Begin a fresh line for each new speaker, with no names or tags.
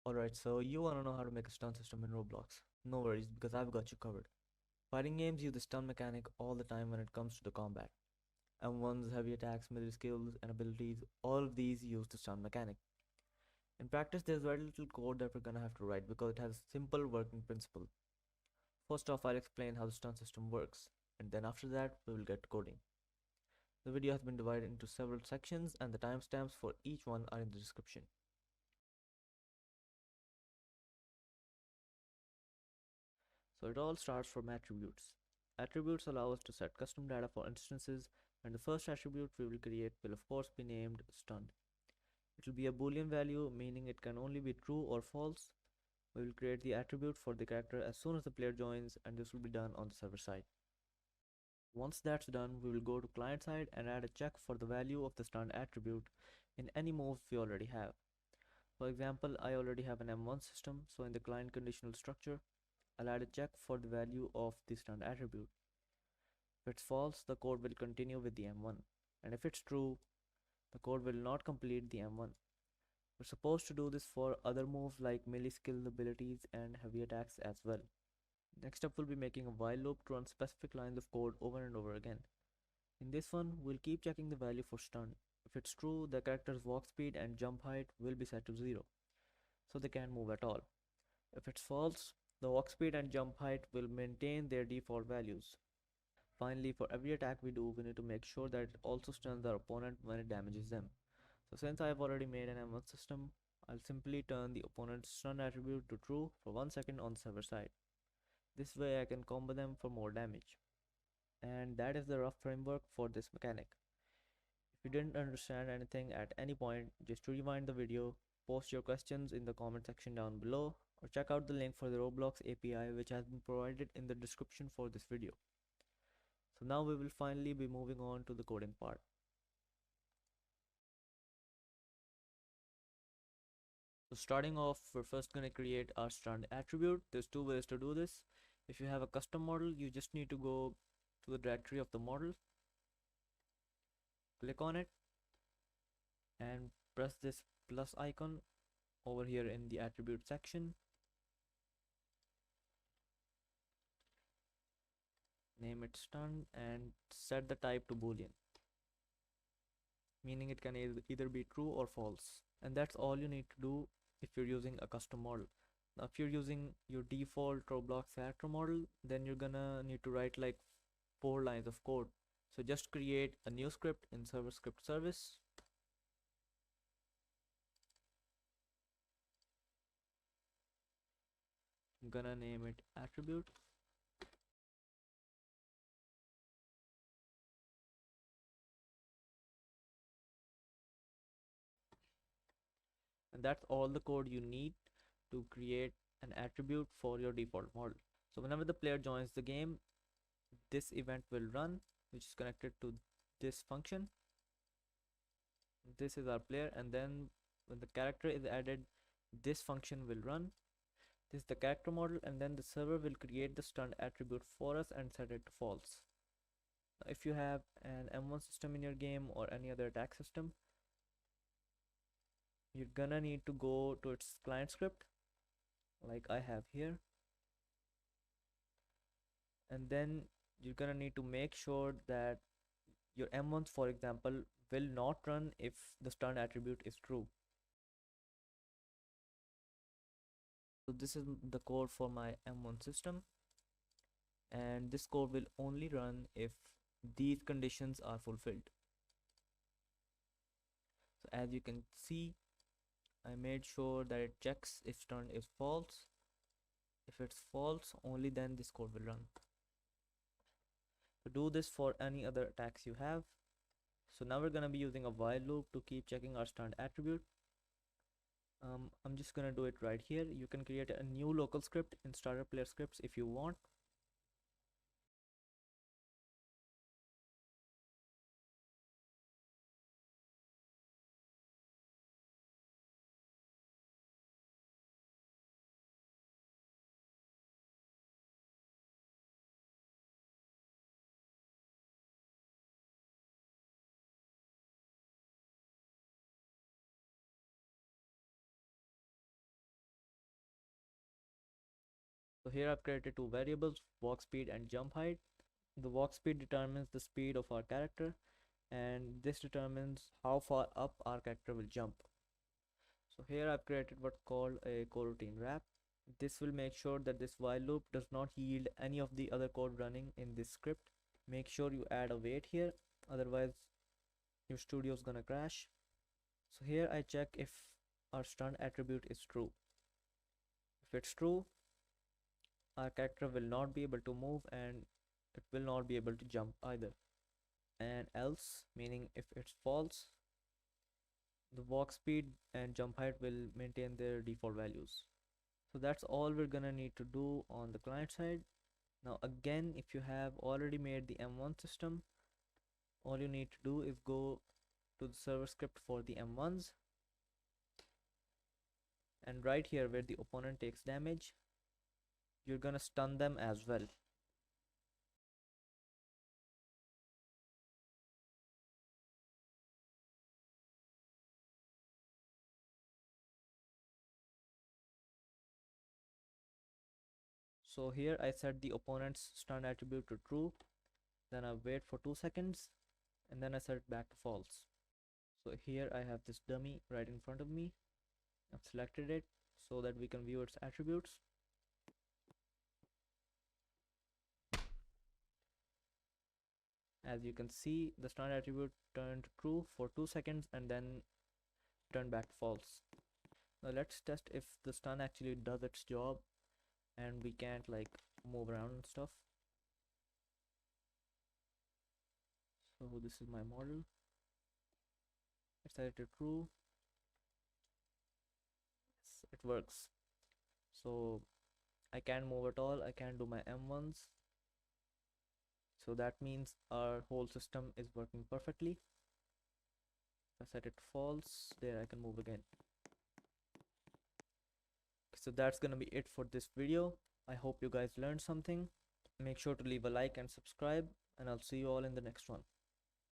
Alright, so you wanna know how to make a stun system in Roblox. No worries, because I've got you covered. Fighting games use the stun mechanic all the time when it comes to the combat. M1's heavy attacks, melee skills, and abilities, all of these use the stun mechanic. In practice, there's very little code that we're gonna have to write because it has a simple working principle. First off, I'll explain how the stun system works, and then after that, we will get to coding. The video has been divided into several sections, and the timestamps for each one are in the description. So it all starts from attributes. Attributes allow us to set custom data for instances, and the first attribute we will create will of course be named stun. It will be a boolean value, meaning it can only be true or false. We will create the attribute for the character as soon as the player joins, and this will be done on the server side. Once that's done, we will go to client side and add a check for the value of the stun attribute in any moves we already have. For example, I already have an M1 system, so in the client conditional structure, I'll add a check for the value of the stun attribute. If it's false, the code will continue with the M1, and if it's true, the code will not complete the M1. We're supposed to do this for other moves like melee skill abilities and heavy attacks as well. Next up, we'll be making a while loop to run specific lines of code over and over again. In this one, we'll keep checking the value for stun. If it's true, the character's walk speed and jump height will be set to 0, so they can't move at all. If it's false, the walk speed and jump height will maintain their default values. Finally, for every attack we do, we need to make sure that it also stuns our opponent when it damages them. So since I have already made an M1 system, I'll simply turn the opponent's stun attribute to true for 1 second on the server side. This way I can combo them for more damage. And that is the rough framework for this mechanic. If you didn't understand anything at any point, just rewind the video, post your questions in the comment section down below, or check out the link for the Roblox API which has been provided in the description for this video. So now we will finally be moving on to the coding part. So starting off, we're first going to create our stun attribute. There's two ways to do this. If you have a custom model, you just need to go to the directory of the model, click on it, and press this plus icon over here in the attribute section. Name it stun and set the type to boolean, meaning it can either be true or false. And that's all you need to do if you're using a custom model. Now if you're using your default Roblox character model, then you're gonna need to write like 4 lines of code. So just create a new script in server script service. I'm gonna name it attribute. And that's all the code you need to create an attribute for your default model. So whenever the player joins the game, this event will run, which is connected to this function. This is our player, and then when the character is added, this function will run. This is the character model, and then the server will create the stun attribute for us and set it to false. Now, if you have an M1 system in your game or any other attack system, you're gonna need to go to its client script like I have here, and then you're gonna need to make sure that your M1s, for example, will not run if the stun attribute is true. So this is the code for my M1 system, and this code will only run if these conditions are fulfilled. So as you can see, I made sure that it checks if stun is false. If it's false, only then this code will run. So do this for any other attacks you have. So now we're gonna be using a while loop to keep checking our stun attribute. I'm just gonna do it right here. You can create a new local script in starter player scripts if you want. So here I've created two variables, walk speed and jump height. The walk speed determines the speed of our character, and this determines how far up our character will jump. So here I've created what's called a coroutine wrap. This will make sure that this while loop does not yield any of the other code running in this script. Make sure you add a wait here, otherwise your studio is gonna crash. So here I check if our stun attribute is true. If it's true, our character will not be able to move and it will not be able to jump either. And else, meaning if it's false, the walk speed and jump height will maintain their default values. So that's all we're gonna need to do on the client side. Now again, if you have already made the M1 system, all you need to do is go to the server script for the M1s, and right here where the opponent takes damage, you're gonna stun them as well. So here I set the opponent's stun attribute to true, then I wait for 2 seconds, and then I set it back to false. So here I have this dummy right in front of me. I've selected it so that we can view its attributes. As you can see, the stun attribute turned true for 2 seconds and then turned back to false. Now let's test if the stun actually does its job and we can't like move around and stuff. So this is my model. I set it to true. Yes, it works. So I can't move at all. I can't do my M1s. So that means our whole system is working perfectly. If I set it to false, there I can move again. So that's gonna be it for this video. I hope you guys learned something. Make sure to leave a like and subscribe, and I'll see you all in the next one.